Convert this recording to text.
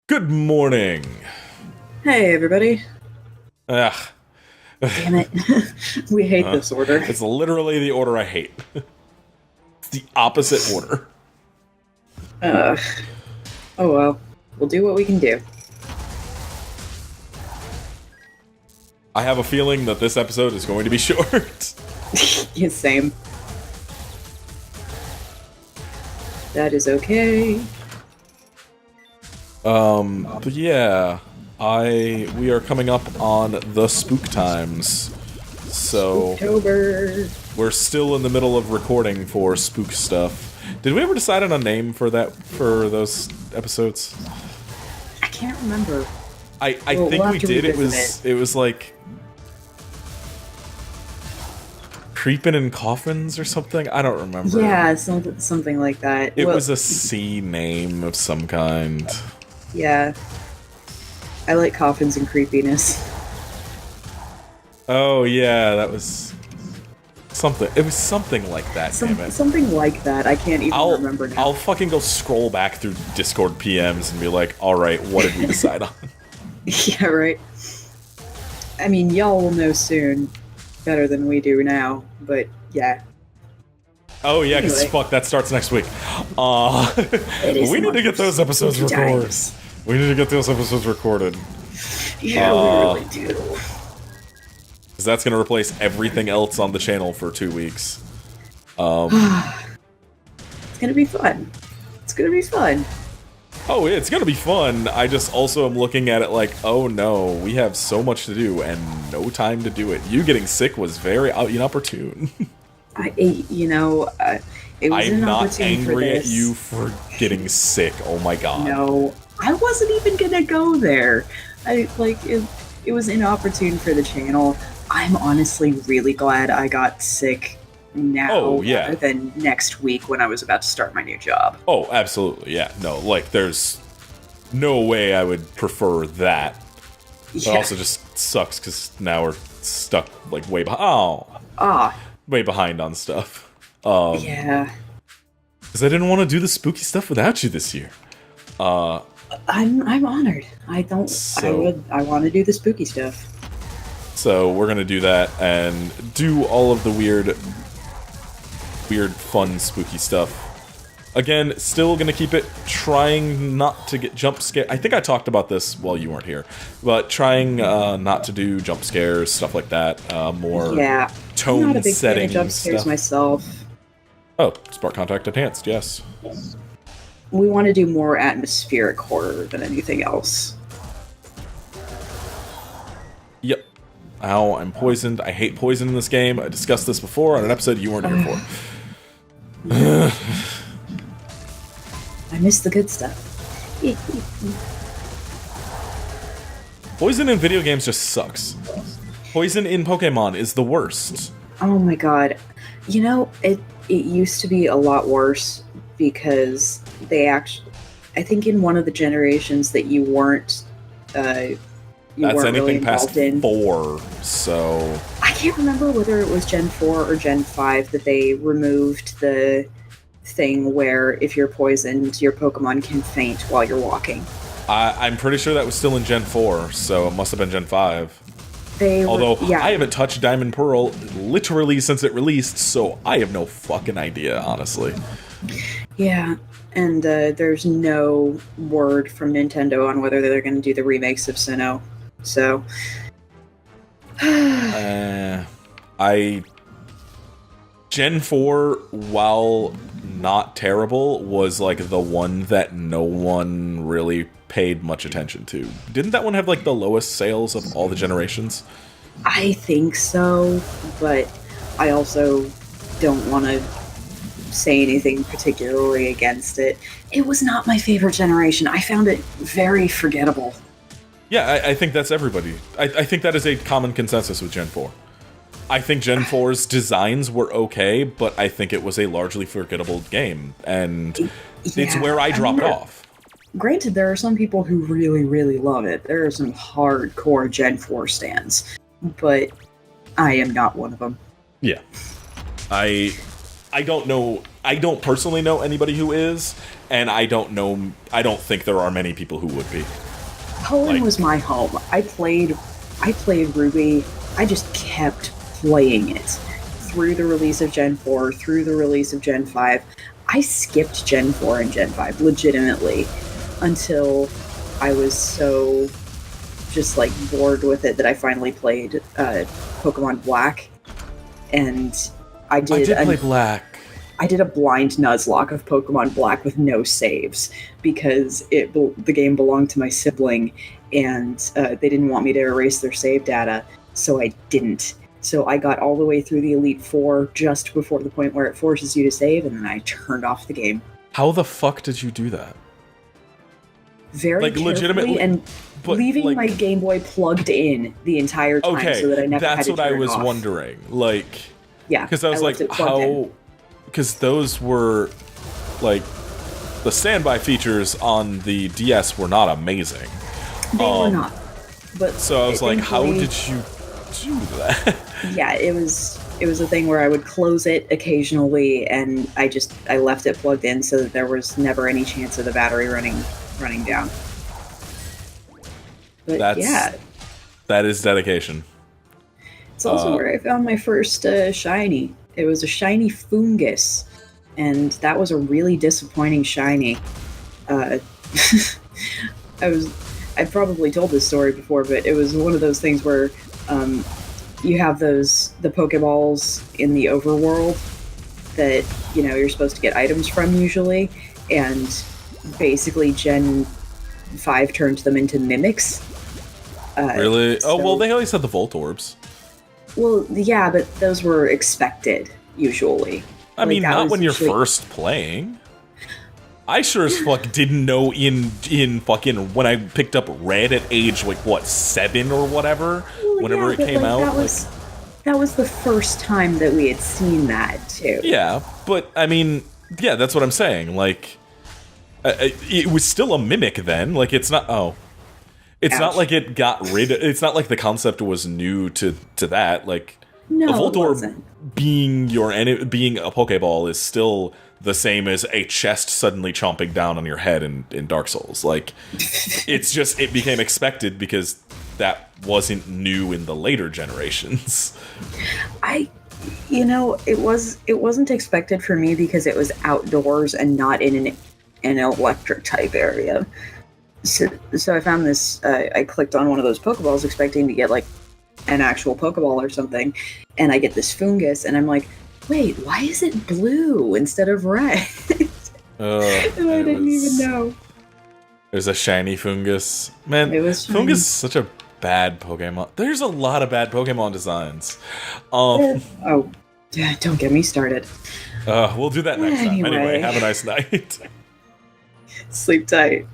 Good morning. Hey, everybody. Ugh. Damn it. We hate this order. It's literally the order I hate. It's the opposite order. Oh well. We'll do what we can do. I have a feeling that this episode is going to be short. Yeah, same. That is okay. But yeah, we are coming up on the spook times. So October. we're still in the middle of recording for spook stuff. Did we ever decide on a name for those episodes? I can't remember. I think we did. It was like Creeping in Coffins or something? I don't remember. Yeah, something like that. It was a C name of some kind. Yeah. I like coffins and creepiness. Oh yeah, that was something. It was something like that, damn it. Something like that. I can't even remember now. I'll fucking go scroll back through Discord PMs and be like, alright, what did we decide on? Yeah, right. I mean, y'all will know soon. Better than we do now, but yeah. Oh yeah, because Anyway. fuck, that starts next week. We need to get those episodes Spooky recorded. times. We need to get those episodes recorded. Yeah, we really do. Because that's going to replace everything else on the channel for 2 weeks. It's gonna be fun. It's gonna be fun. Oh, it's going to be fun. I just also am looking at it like, oh no, we have so much to do and no time to do it. You getting sick was very inopportune. It was I'm an not opportunity for angry at this. you for getting sick. Oh my god. No, I wasn't even gonna go there. It was inopportune for the channel. I'm honestly really glad I got sick now rather than next week when I was about to start my new job. Oh, absolutely, yeah. No, like, there's no way I would prefer that. It also just sucks, because now we're stuck, like, way behind on stuff. Yeah. Because I didn't want to do the spooky stuff without you this year. I'm honored. I want to do the spooky stuff. So we're gonna do that and do all of the weird, fun, spooky stuff. Again, still gonna keep it, trying not to get jump scare. I think I talked about this while you weren't here, but trying not to do jump scares, stuff like that. More tone I'm not a big fan setting of jump scares stuff. myself. Oh, Spark Contact Enhanced, yes. We want to do more atmospheric horror than anything else. Yep. Ow, I'm poisoned. I hate poison in this game. I discussed this before on an episode you weren't here for. I miss the good stuff. Poison in video games just sucks. Poison in Pokemon is the worst. Oh my god. You know, it used to be a lot worse because I think in one of the generations that you weren't That's anything really past involved in. 4, so... I can't remember whether it was Gen 4 or Gen 5 that they removed the thing where if you're poisoned, your Pokemon can faint while you're walking. I'm pretty sure that was still in Gen 4, so it must have been Gen 5. I haven't touched Diamond Pearl literally since it released, so I have no fucking idea, honestly. Yeah, and there's no word from Nintendo on whether they're going to do the remakes of Sinnoh. So, Gen 4, while not terrible, was like the one that no one really paid much attention to. Didn't that one have like the lowest sales of all the generations? I think so, but I also don't want to say anything particularly against it. It was not my favorite generation. I found it very forgettable. Yeah, I think that's everybody. I think that is a common consensus with Gen 4. I think Gen 4's designs were okay, but I think it was a largely forgettable game, and it's where I dropped off. Granted, there are some people who really, really love it. There are some hardcore Gen 4 stans, but I am not one of them. Yeah. I I don't personally know anybody who is, and I don't think there are many people who would be. Poland was my home. I played Ruby. I just kept playing it through the release of Gen 4, through the release of Gen 5. I skipped Gen 4 and Gen 5 legitimately until I was so just like bored with it that I finally played Pokemon Black, and I did play Black. I did a blind Nuzlocke of Pokemon Black with no saves because the game belonged to my sibling, and they didn't want me to erase their save data, so I didn't. So I got all the way through the Elite Four just before the point where it forces you to save, and then I turned off the game. How the fuck did you do that? Very like legitimately, and leaving my Game Boy plugged in the entire time so that I never had to turn it off. That's what I was wondering. Like, yeah, because I was like, how? Because those were like the standby features on the DS were not amazing. They were not. But so I was like, how did you do that? Yeah, it was a thing where I would close it occasionally, and I left it plugged in so that there was never any chance of the battery running down. But that is dedication. It's also where I found my first shiny. It was a shiny fungus, and that was a really disappointing shiny. I've probably told this story before, but it was one of those things where you have the Pokeballs in the overworld that you're supposed to get items from usually, and basically Gen 5 turned them into mimics. Really? Oh, well, they always had the Volt Orbs. Well, yeah, but those were expected, usually. I mean, not when you're first playing. I sure as fuck didn't know in fucking when I picked up Red at age, 7 or whatever? Well, whenever it came out? That was the first time that we had seen that, too. Yeah, but, I mean, yeah, that's what I'm saying. Like, it was still a mimic then. Like, it's not... Oh. It's Ouch. Not like it got rid of... It's not like the concept was new to that. Like, no, a Voltorb it wasn't. being a Pokeball is still the same as a chest suddenly chomping down on your head in Dark Souls. Like, it's just... It became expected because that wasn't new in the later generations. It wasn't expected for me because it was outdoors and not in an electric type area. So I found this, I clicked on one of those Pokeballs expecting to get, like, an actual Pokeball or something, and I get this fungus, and I'm like, wait, why is it blue instead of red? And I didn't even know. It was a shiny fungus. Man, it was shiny. Fungus is such a bad Pokemon. There's a lot of bad Pokemon designs. Don't get me started. We'll do that next time. Anyway, have a nice night. Sleep tight.